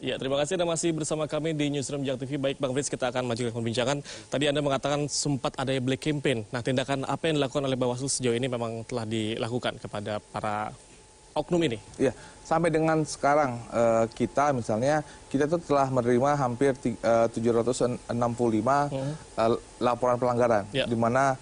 Ya, terima kasih Anda masih bersama kami di Newsroom JAK TV. Baik Bang Frits, kita akan maju ke perbincangan. Tadi Anda mengatakan sempat ada black campaign. Nah, tindakan apa yang dilakukan oleh Bawaslu sejauh ini memang telah dilakukan kepada para oknum ini? Iya, sampai dengan sekarang kita misalnya, kita itu telah menerima hampir 765 laporan pelanggaran. Ya. Di mana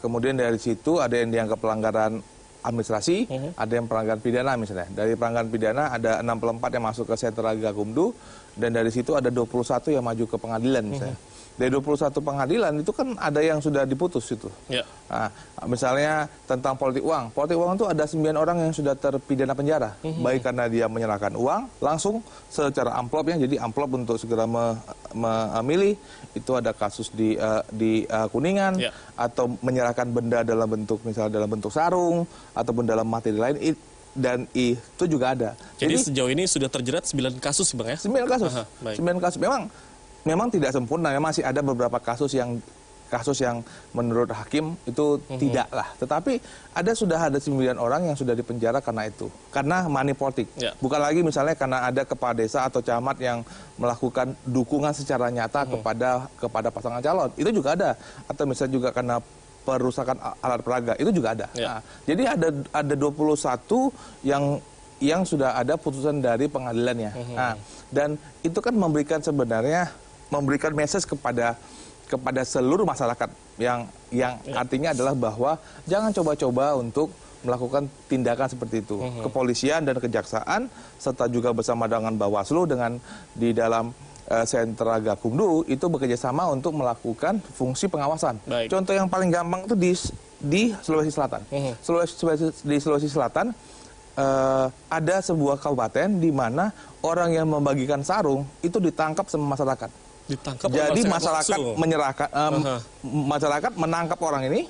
kemudian dari situ ada yang dianggap pelanggaran administrasi, ada yang pelanggaran pidana misalnya. Dari pelanggaran pidana ada 64 yang masuk ke Sentra Gakumdu, dan dari situ ada 21 yang maju ke pengadilan misalnya. Dari 21 pengadilan itu kan ada yang sudah diputus itu. Ya. Nah, misalnya tentang politik uang. Politik uang itu ada 9 orang yang sudah terpidana penjara. Baik karena dia menyerahkan uang langsung secara amplopnya, jadi amplop untuk segera memilih. Itu ada kasus di Kuningan, Ya. atau menyerahkan benda dalam bentuk, misalnya dalam bentuk sarung, ataupun dalam materi lain. Dan itu juga ada. Jadi sejauh ini sudah terjerat 9 kasus Bang ya? 9 kasus. Aha, baik. 9 kasus. Memang tidak sempurna, memang masih ada beberapa kasus yang menurut hakim itu tidak lah. Tetapi sudah ada 9 orang yang sudah dipenjara karena itu. Karena money politik. Ya. Bukan lagi misalnya karena ada kepala desa atau camat yang melakukan dukungan secara nyata kepada pasangan calon. Itu juga ada. Atau misalnya juga karena perusakan alat peraga. Itu juga ada. Ya. Nah, jadi ada 21 yang sudah ada putusan dari pengadilannya. Nah, dan itu kan memberikan message kepada seluruh masyarakat yang artinya adalah bahwa jangan coba-coba untuk melakukan tindakan seperti itu. Kepolisian dan kejaksaan serta juga bersama dengan Bawaslu di dalam Sentra Gakumdu itu bekerjasama untuk melakukan fungsi pengawasan. Baik. Contoh yang paling gampang itu di Sulawesi Selatan. Di Sulawesi Selatan ada sebuah kabupaten di mana orang yang membagikan sarung itu ditangkap sama masyarakat. Jadi masyarakat masyarakat menangkap orang ini,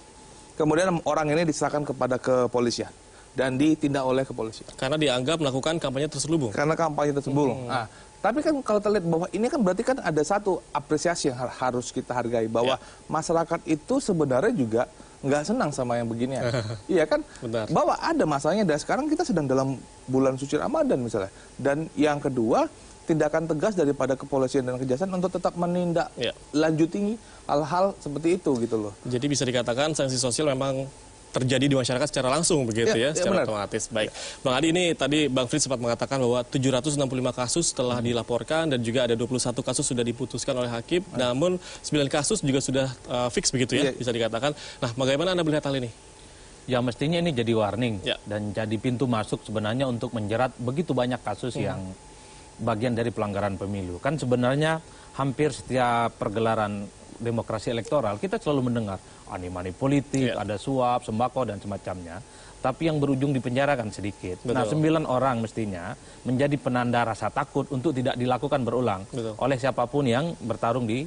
kemudian orang ini diserahkan kepada kepolisian dan ditindak oleh kepolisian. Karena dianggap melakukan kampanye terselubung. Karena kampanye terselubung. Nah, tapi kan kalau kita lihat bahwa ini kan berarti kan ada satu apresiasi yang harus kita hargai, bahwa masyarakat itu sebenarnya juga nggak senang sama yang beginian. Iya kan? Benar. Bahwa ada masanya, dan sekarang kita sedang dalam bulan suci Ramadan misalnya. Dan yang kedua, tindakan tegas daripada kepolisian dan kejaksaan untuk tetap menindaklanjuti hal-hal seperti itu gitu loh. Jadi bisa dikatakan sanksi sosial memang terjadi di masyarakat secara langsung begitu secara otomatis. Baik. Bang Adi, ini tadi Bang Frits sempat mengatakan bahwa 765 kasus telah dilaporkan dan juga ada 21 kasus sudah diputuskan oleh hakim, namun 9 kasus juga sudah fix begitu ya, bisa dikatakan. Nah, bagaimana Anda melihat hal ini? Ya, mestinya ini jadi warning dan jadi pintu masuk sebenarnya untuk menjerat begitu banyak kasus yang bagian dari pelanggaran pemilu. Kan sebenarnya hampir setiap pergelaran demokrasi elektoral kita selalu mendengar money politik, ada suap, sembako dan semacamnya. Tapi yang berujung di penjara kan sedikit. Betul. Nah, 9 orang mestinya menjadi penanda rasa takut untuk tidak dilakukan berulang oleh siapapun yang bertarung di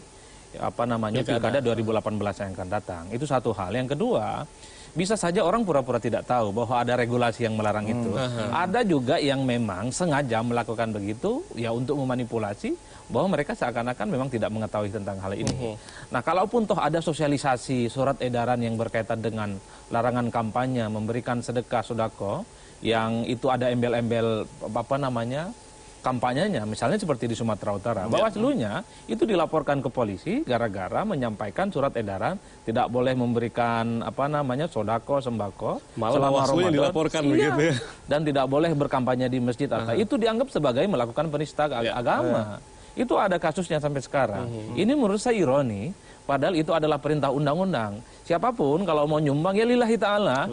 Pilkada 2018 yang akan datang. Itu satu hal. Yang kedua, bisa saja orang pura-pura tidak tahu bahwa ada regulasi yang melarang itu. Ada juga yang memang sengaja melakukan begitu ya untuk memanipulasi bahwa mereka seakan-akan memang tidak mengetahui tentang hal ini. Nah, kalaupun toh ada sosialisasi surat edaran yang berkaitan dengan larangan kampanye, memberikan sedekah sodako, yang itu ada embel-embel kampanyenya, misalnya seperti di Sumatera Utara. Bawaslu-nya itu dilaporkan ke polisi gara-gara menyampaikan surat edaran tidak boleh memberikan sodako, sembako selama Ramadan, dilaporkan begitu ya. Dan tidak boleh berkampanye di masjid. Itu dianggap sebagai melakukan penista agama. Itu ada kasusnya sampai sekarang. Ini menurut saya ironi, padahal itu adalah perintah undang-undang. Siapapun kalau mau nyumbang ya lillahi ta'ala.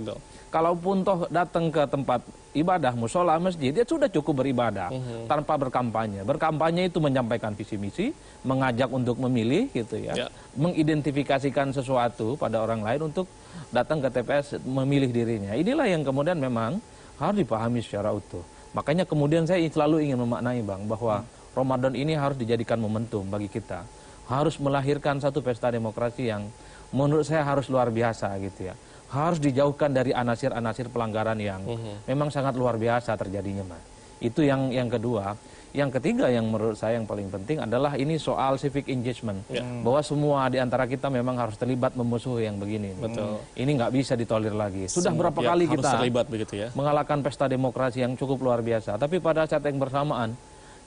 Kalaupun toh datang ke tempat ibadah, musola, masjid, dia sudah cukup beribadah tanpa berkampanye. Berkampanye itu menyampaikan visi misi, mengajak untuk memilih gitu ya, mengidentifikasikan sesuatu pada orang lain untuk datang ke TPS memilih dirinya. Inilah yang kemudian memang harus dipahami secara utuh. Makanya kemudian saya selalu ingin memaknai Bang bahwa Ramadan ini harus dijadikan momentum bagi kita. Harus melahirkan satu pesta demokrasi yang menurut saya harus luar biasa gitu ya. Harus dijauhkan dari anasir-anasir pelanggaran yang memang sangat luar biasa terjadinya, Mas. Itu yang kedua. Yang ketiga yang menurut saya yang paling penting adalah ini soal civic engagement. Bahwa semua di antara kita memang harus terlibat memusuhi yang begini. Betul. Ini nggak bisa ditolerir lagi. Sudah berapa kali kita terlibat begitu ya, mengalahkan pesta demokrasi yang cukup luar biasa. Tapi pada saat yang bersamaan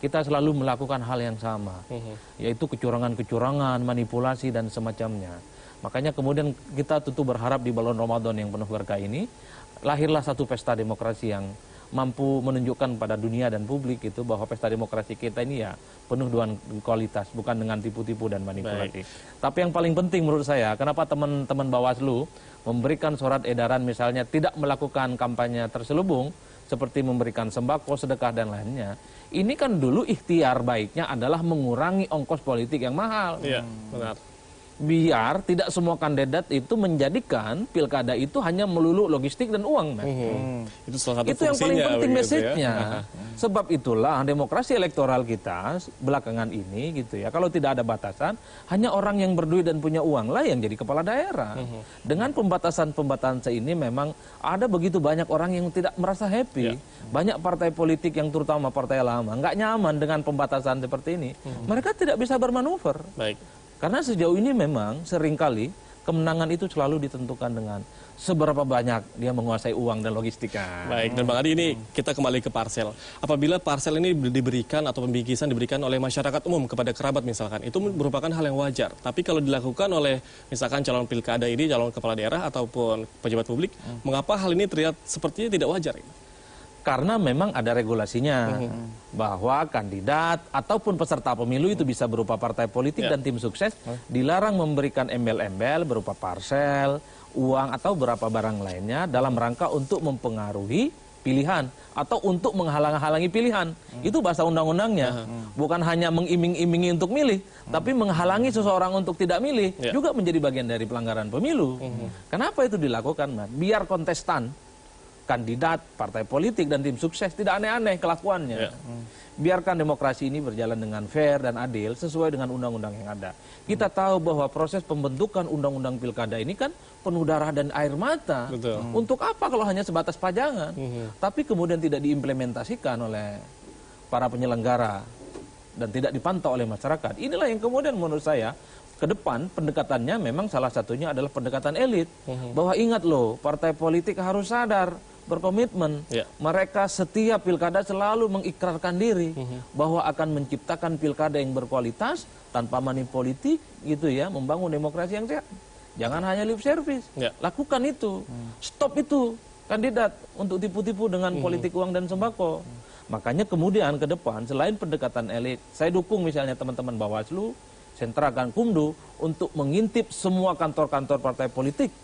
kita selalu melakukan hal yang sama, yaitu kecurangan-kecurangan, manipulasi dan semacamnya. Makanya kemudian kita tentu berharap di bulan Ramadan yang penuh berkah ini lahirlah satu pesta demokrasi yang mampu menunjukkan pada dunia dan publik itu bahwa pesta demokrasi kita ini ya penuh dengan kualitas, bukan dengan tipu-tipu dan manipulasi. Tapi yang paling penting menurut saya, kenapa teman-teman Bawaslu memberikan surat edaran misalnya tidak melakukan kampanye terselubung seperti memberikan sembako, sedekah dan lainnya. Ini kan dulu ikhtiar baiknya adalah mengurangi ongkos politik yang mahal. Iya, benar. Biar tidak semua kandidat itu menjadikan pilkada itu hanya melulu logistik dan uang. Itu salah satu itu yang paling penting message-nya. Ya. Sebab itulah demokrasi elektoral kita belakangan ini gitu ya. Kalau tidak ada batasan, hanya orang yang berduit dan punya uang lah yang jadi kepala daerah. Dengan pembatasan-pembatasan ini memang ada begitu banyak orang yang tidak merasa happy. Banyak partai politik yang terutama partai lama nggak nyaman dengan pembatasan seperti ini. Mereka tidak bisa bermanuver. Baik. Karena sejauh ini memang seringkali kemenangan itu selalu ditentukan dengan seberapa banyak dia menguasai uang dan logistika. Baik, dan Bang Adi ini kita kembali ke parsel. Apabila parsel ini diberikan atau pembingkisan diberikan oleh masyarakat umum kepada kerabat misalkan, itu merupakan hal yang wajar. Tapi kalau dilakukan oleh misalkan calon pilkada ini, calon kepala daerah ataupun pejabat publik, mengapa hal ini terlihat sepertinya tidak wajar? Karena memang ada regulasinya bahwa kandidat ataupun peserta pemilu itu bisa berupa partai politik dan tim sukses dilarang memberikan embel-embel berupa parsel, uang atau beberapa barang lainnya dalam rangka untuk mempengaruhi pilihan atau untuk menghalang-halangi pilihan. Itu bahasa undang-undangnya. Bukan hanya mengiming-imingi untuk milih, tapi menghalangi seseorang untuk tidak milih juga menjadi bagian dari pelanggaran pemilu. Kenapa itu dilakukan, Mas? Biar kontestan, kandidat, partai politik, dan tim sukses tidak aneh-aneh kelakuannya. Biarkan demokrasi ini berjalan dengan fair dan adil sesuai dengan undang-undang yang ada. Kita tahu bahwa proses pembentukan undang-undang pilkada ini kan penuh darah dan air mata. Betul. Untuk apa kalau hanya sebatas pajangan? Tapi kemudian tidak diimplementasikan oleh para penyelenggara dan tidak dipantau oleh masyarakat. Inilah yang kemudian menurut saya ke depan pendekatannya memang salah satunya adalah pendekatan elit. Bahwa ingat loh, partai politik harus sadar, berkomitmen. Mereka setiap pilkada selalu mengikrarkan diri bahwa akan menciptakan pilkada yang berkualitas tanpa money politik gitu ya, membangun demokrasi yang sehat. Jangan hanya lip service. Lakukan itu. Stop itu kandidat untuk tipu-tipu dengan politik uang dan sembako. Makanya kemudian ke depan selain pendekatan elit, saya dukung misalnya teman-teman Bawaslu, Sentra Gakumdu untuk mengintip semua kantor-kantor partai politik.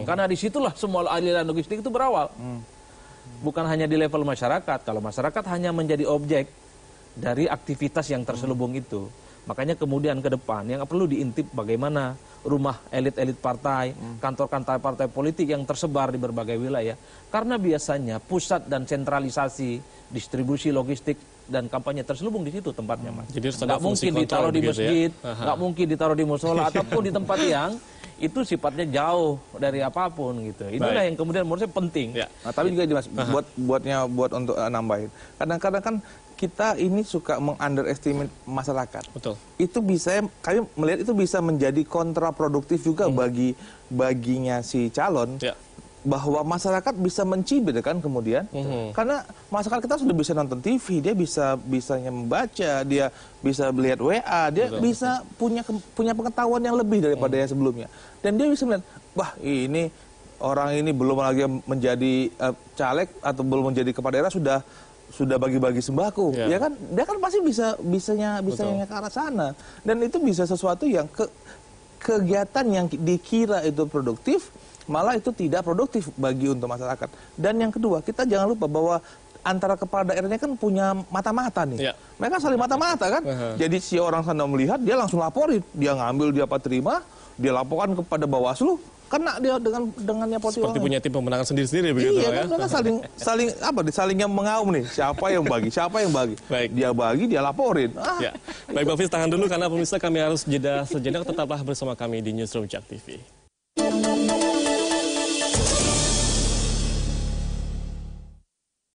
Karena disitulah semua aliran logistik itu berawal. Bukan hanya di level masyarakat. Kalau masyarakat hanya menjadi objek dari aktivitas yang terselubung itu. Makanya kemudian ke depan yang perlu diintip bagaimana rumah elit-elit partai, kantor-kantor partai politik yang tersebar di berbagai wilayah. Karena biasanya pusat dan sentralisasi distribusi logistik dan kampanye terselubung di situ tempatnya, Mas. Jadi nggak mungkin ditaruh di masjid, nggak mungkin ditaruh di musola ataupun di tempat yang itu sifatnya jauh dari apapun gitu. Inilah yang kemudian menurut saya penting. Nah, tapi juga Mas, buat untuk nambahin. Kadang-kadang kan kita ini suka mengunderestimate masyarakat. Betul. Itu bisa, kami melihat itu bisa menjadi kontraproduktif juga baginya si calon. Bahwa masyarakat bisa mencibir kan kemudian, karena masyarakat kita sudah bisa nonton TV, dia bisanya membaca, dia bisa melihat WA, dia bisa punya pengetahuan yang lebih daripada yang sebelumnya, dan dia bisa melihat, wah ini orang ini belum lagi menjadi caleg atau belum menjadi kepala daerah sudah bagi-bagi sembako, ya kan, dia kan pasti bisanya ke arah sana, dan itu bisa sesuatu yang kegiatan yang dikira itu produktif malah itu tidak produktif bagi untuk masyarakat. Dan yang kedua, kita jangan lupa bahwa antara kepala daerahnya kan punya mata-mata nih. Mereka saling mata-mata kan. Jadi si orang sana melihat, dia langsung laporin. Dia ngambil, dia terima, dia laporkan kepada Bawaslu, kena dia dengan nepoti seperti punya tim pemenangan sendiri-sendiri begitu ya. Iya kan, saling yang mengaum nih, siapa yang bagi. Baik. Dia bagi, dia laporin. Baik Bang Fis, tahan dulu karena pemirsa kami harus jeda sejenak, tetaplah bersama kami di Newsroom Jak TV.